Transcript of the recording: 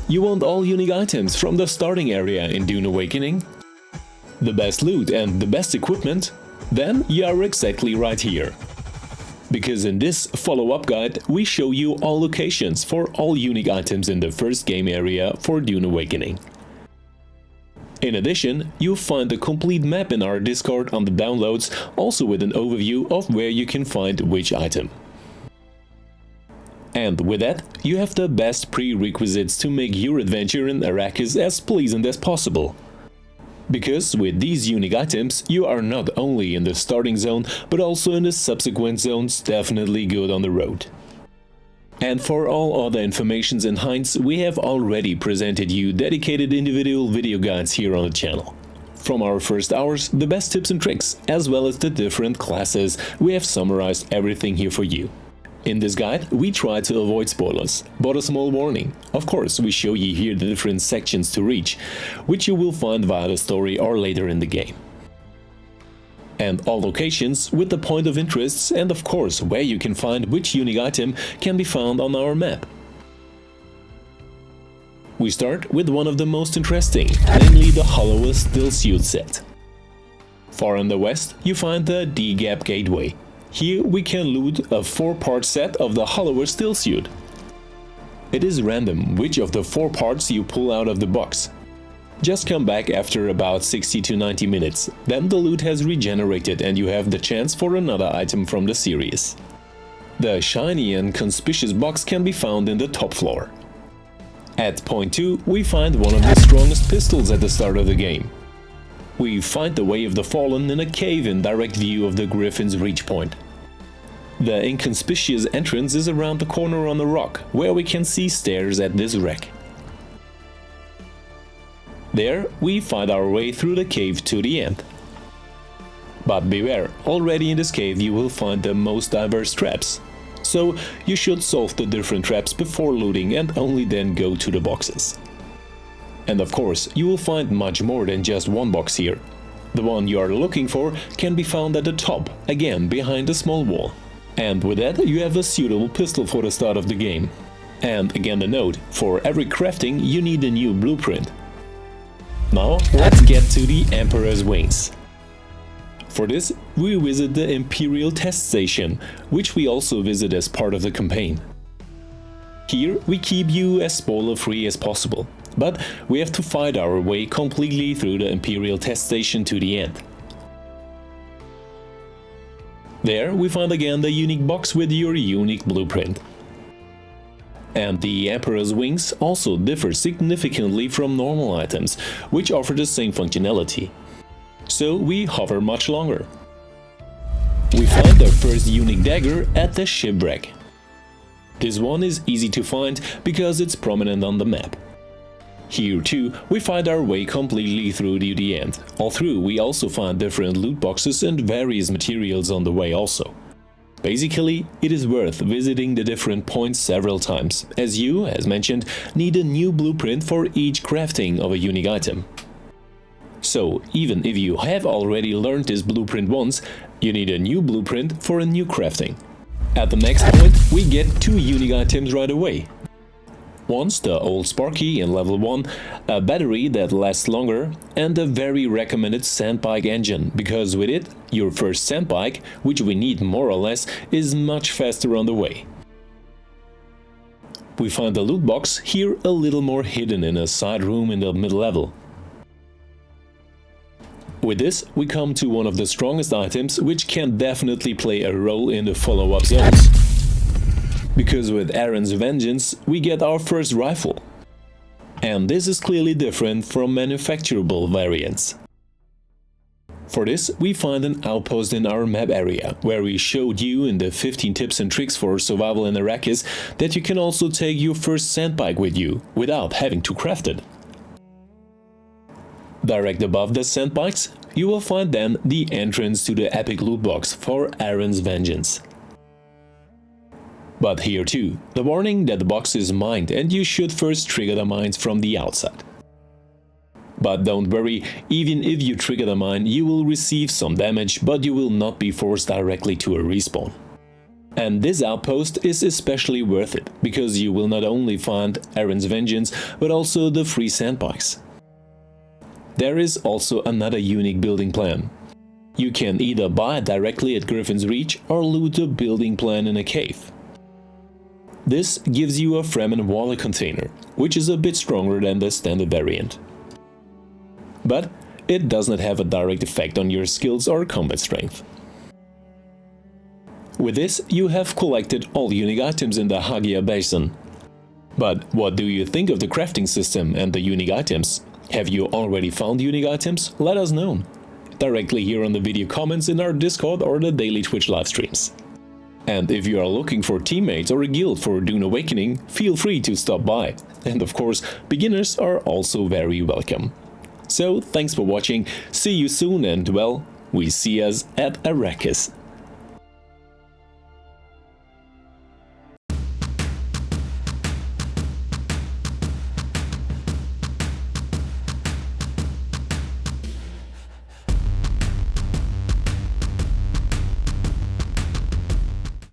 You want all unique items from the starting area in Dune Awakening? The best loot and the best equipment? Then you are exactly right here. Because in this follow-up guide, we show you all locations for all unique items in the first game area for Dune Awakening. In addition, you'll find the complete map in our Discord on the downloads, also with an overview of where you can find which item. And with that, you have the best prerequisites to make your adventure in Arrakis as pleasant as possible. Because with these unique items, you are not only in the starting zone, but also in the subsequent zones definitely good on the road. And for all other informations and hints, we have already presented you dedicated individual video guides here on the channel. From our first hours, the best tips and tricks, as well as the different classes, we have summarized everything here for you. In this guide, we try to avoid spoilers, but a small warning. Of course, we show you here the different sections to reach, which you will find via the story or later in the game. And all locations with the point of interests and of course where you can find which unique item can be found on our map. We start with one of the most interesting, namely the hollowest Stillsuit Set. Far in the west, you find the Dewgap gateway. Here we can loot a 4-part set of the hollower Stillsuit. It is random which of the 4 parts you pull out of the box. Just come back after about 60 to 90 minutes, then the loot has regenerated and you have the chance for another item from the series. The shiny and conspicuous box can be found in the top floor. At point 2, we find one of the strongest pistols at the start of the game. We find the Way of the Fallen in a cave in direct view of the Griffin's reach point. The inconspicuous entrance is around the corner on the rock, where we can see stairs at this wreck. There, we find our way through the cave to the end. But beware, already in this cave you will find the most diverse traps. So you should solve the different traps before looting and only then go to the boxes. And of course, you will find much more than just one box here. The one you are looking for can be found at the top, again behind a small wall. And with that, you have a suitable pistol for the start of the game. And again the note, for every crafting you need a new blueprint. Now let's get to the Emperor's Wings. For this, we visit the Imperial Test Station, which we also visit as part of the campaign. Here we keep you as spoiler-free as possible, but we have to fight our way completely through the Imperial Test Station to the end. There we find again the unique box with your unique blueprint. And the Emperor's Wings also differ significantly from normal items, which offer the same functionality. So we hover much longer. We find the first unique dagger at the Shipwreck. This one is easy to find because it's prominent on the map. Here too, we find our way completely through to the end. All through, we also find different loot boxes and various materials on the way also. Basically, it is worth visiting the different points several times, as you, as mentioned, need a new blueprint for each crafting of a unique item. So, even if you have already learned this blueprint once, you need a new blueprint for a new crafting. At the next point, we get 2 unique items right away. Once the old Sparky in level 1, a battery that lasts longer, and a very recommended Sandbike Engine, because with it, your first sandbike, which we need more or less, is much faster on the way. We find the loot box here a little more hidden in a side room in the mid-level. With this, we come to one of the strongest items, which can definitely play a role in the follow-up zones. Because with Aaron's Vengeance, we get our first rifle. And this is clearly different from manufacturable variants. For this, we find an outpost in our map area, where we showed you in the 15 tips and tricks for survival in Arrakis that you can also take your first sandbike with you, without having to craft it. Direct above the sandbikes, you will find then the entrance to the epic loot box for Aaron's Vengeance. But here too, the warning that the box is mined and you should first trigger the mines from the outside. But don't worry, even if you trigger the mine, you will receive some damage, but you will not be forced directly to a respawn. And this outpost is especially worth it, because you will not only find Aaron's Vengeance, but also the free sandbikes. There is also another unique building plan. You can either buy it directly at Griffin's Reach or loot the building plan in a cave. This gives you a Fremen water container, which is a bit stronger than the standard variant. But it does not have a direct effect on your skills or combat strength. With this, you have collected all unique items in the Hagga Basin. But what do you think of the crafting system and the unique items? Have you already found unique items? Let us know. Directly here on the video comments in our Discord or the daily Twitch live streams. And if you are looking for teammates or a guild for Dune Awakening, feel free to stop by. And of course, beginners are also very welcome. So, thanks for watching, see you soon and well, we see us at Arrakis.